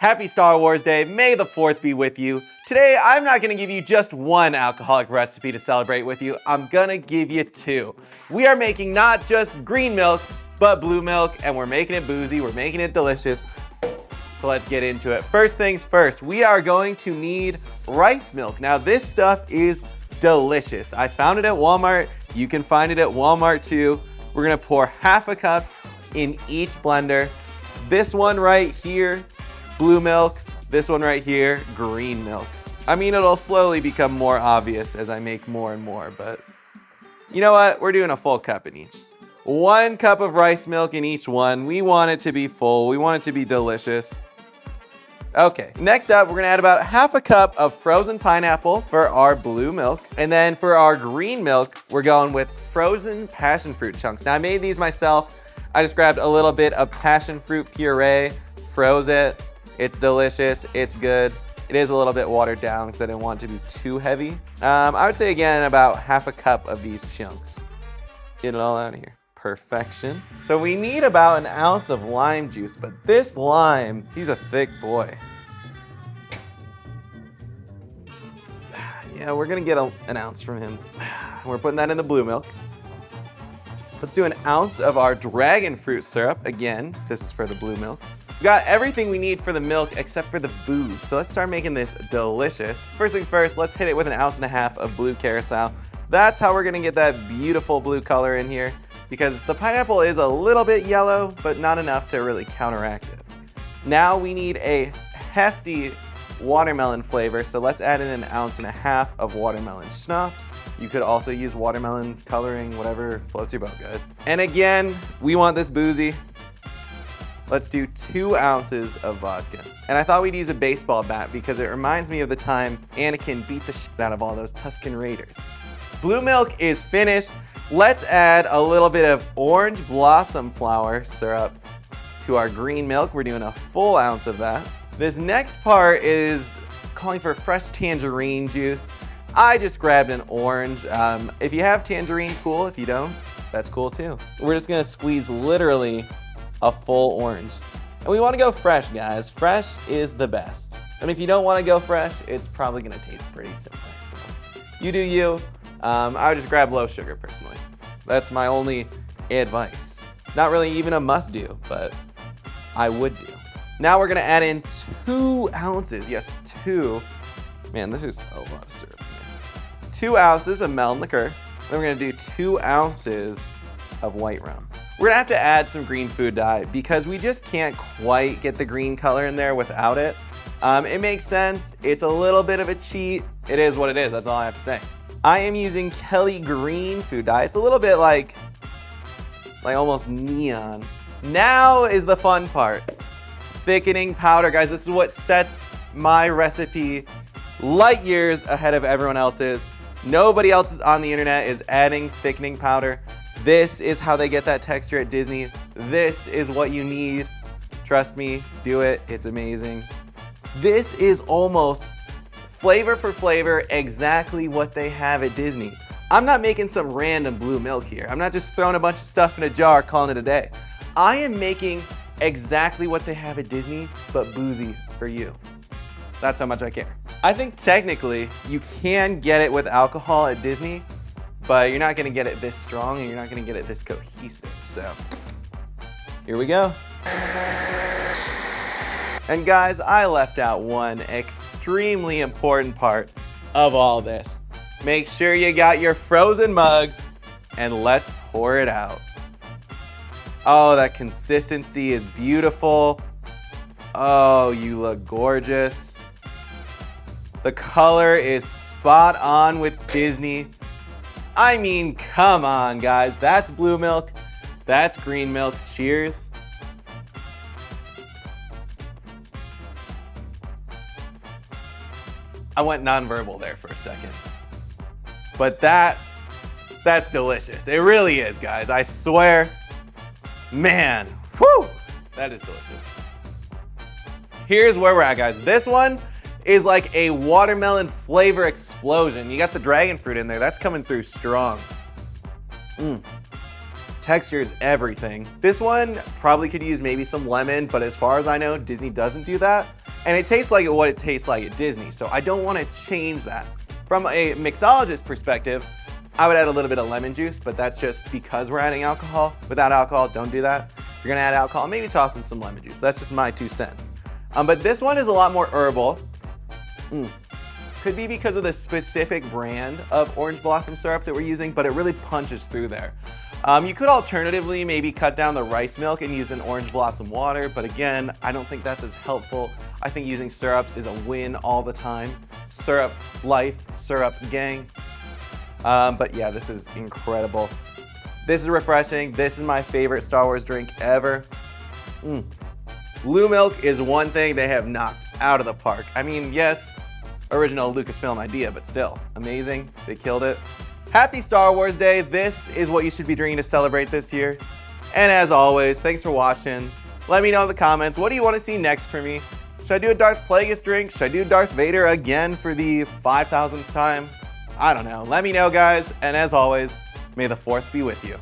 Happy Star Wars Day, May the 4th be with you. Today, I'm not gonna give you just one alcoholic recipe to celebrate with you, I'm gonna give you two. We are making not just green milk, but blue milk, and we're making it boozy, we're making it delicious. So let's get into it. First things first, we are going to need rice milk. Now this stuff is delicious. I found it at Walmart, you can find it at Walmart too. We're gonna pour half a cup in each blender. This one right here, blue milk, this one right here, green milk. I mean, it'll slowly become more obvious as I make more and more, but you know what? We're doing a full cup in each. 1 cup of rice milk in each one. We want it to be full. We want it to be delicious. Okay, next up, we're gonna add about half a cup of frozen pineapple for our blue milk. And then for our green milk, we're going with frozen passion fruit chunks. Now I made these myself. I just grabbed a little bit of passion fruit puree, froze it. It's delicious, it's good. It is a little bit watered down because I didn't want it to be too heavy. I would say again, about half a cup of these chunks. Get it all out of here. Perfection. So we need about an ounce of lime juice, but this lime, he's a thick boy. Yeah, we're gonna get an ounce from him. We're putting that in the blue milk. Let's do an ounce of our dragon fruit syrup. Again, this is for the blue milk. We got everything we need for the milk except for the booze. So let's start making this delicious. First things first, let's hit it with an ounce and a half of blue curacao. That's how we're gonna get that beautiful blue color in here because the pineapple is a little bit yellow, but not enough to really counteract it. Now we need a hefty watermelon flavor. So let's add in an ounce and a half of watermelon schnapps. You could also use watermelon coloring, whatever floats your boat, guys. And again, we want this boozy. Let's do 2 ounces of vodka. And I thought we'd use a baseball bat because it reminds me of the time Anakin beat the shit out of all those Tusken Raiders. Blue milk is finished. Let's add a little bit of orange blossom flower syrup to our green milk. We're doing a full ounce of that. This next part is calling for fresh tangerine juice. I just grabbed an orange. If you have tangerine, cool. If you don't, that's cool too. We're just gonna squeeze literally a full orange. And we wanna go fresh, guys. Fresh is the best. And if you don't wanna go fresh, it's probably gonna taste pretty similar. So you do you. I would just grab low sugar personally. That's my only advice. Not really even a must do, but I would do. Now we're gonna add in 2 ounces, yes, 2. Man, this is a lot of syrup. 2 ounces of melon liqueur. Then we're gonna do 2 ounces of white rum. We're gonna have to add some green food dye because we just can't quite get the green color in there without it. It makes sense. It's a little bit of a cheat. It is what it is, that's all I have to say. I am using Kelly Green food dye. It's a little bit like almost neon. Now is the fun part. Thickening powder, guys. This is what sets my recipe light years ahead of everyone else's. Nobody else on the internet is adding thickening powder. This is how they get that texture at Disney. This is what you need. Trust me, do it, it's amazing. This is almost flavor for flavor exactly what they have at Disney. I'm not making some random blue milk here. I'm not just throwing a bunch of stuff in a jar calling it a day. I am making exactly what they have at Disney, but boozy for you. That's how much I care. I think technically you can get it with alcohol at Disney, but you're not gonna get it this strong and you're not gonna get it this cohesive, so here we go. And guys, I left out one extremely important part of all this. Make sure you got your frozen mugs and let's pour it out. Oh, that consistency is beautiful. Oh, you look gorgeous. The color is spot on with Disney. I mean, come on, guys. That's blue milk. That's green milk. Cheers. I went nonverbal there for a second. But that's delicious. It really is, guys. I swear. Man, whew, that is delicious. Here's where we're at, guys. This one is like a watermelon flavor explosion. You got the dragon fruit in there. That's coming through strong. Texture is everything. This one probably could use maybe some lemon, but as far as I know, Disney doesn't do that. And it tastes like what it tastes like at Disney, so I don't want to change that. From a mixologist perspective, I would add a little bit of lemon juice, but that's just because we're adding alcohol. Without alcohol, don't do that. If you're gonna add alcohol, maybe toss in some lemon juice. That's just my 2 cents. But this one is a lot more herbal. Could be because of the specific brand of orange blossom syrup that we're using, but it really punches through there. You could alternatively maybe cut down the rice milk and use an orange blossom water, but again, I don't think that's as helpful. I think using syrups is a win all the time. Syrup life, syrup gang. But yeah, this is incredible. This is refreshing. This is my favorite Star Wars drink ever. Blue milk is one thing they have knocked out of the park. I mean, yes, original Lucasfilm idea, but still, amazing. They killed it. Happy Star Wars Day. This is what you should be drinking to celebrate this year. And as always, thanks for watching. Let me know in the comments, what do you want to see next for me? Should I do a Darth Plagueis drink? Should I do Darth Vader again for the 5,000th time? I don't know. Let me know, guys. And as always, may the 4th be with you.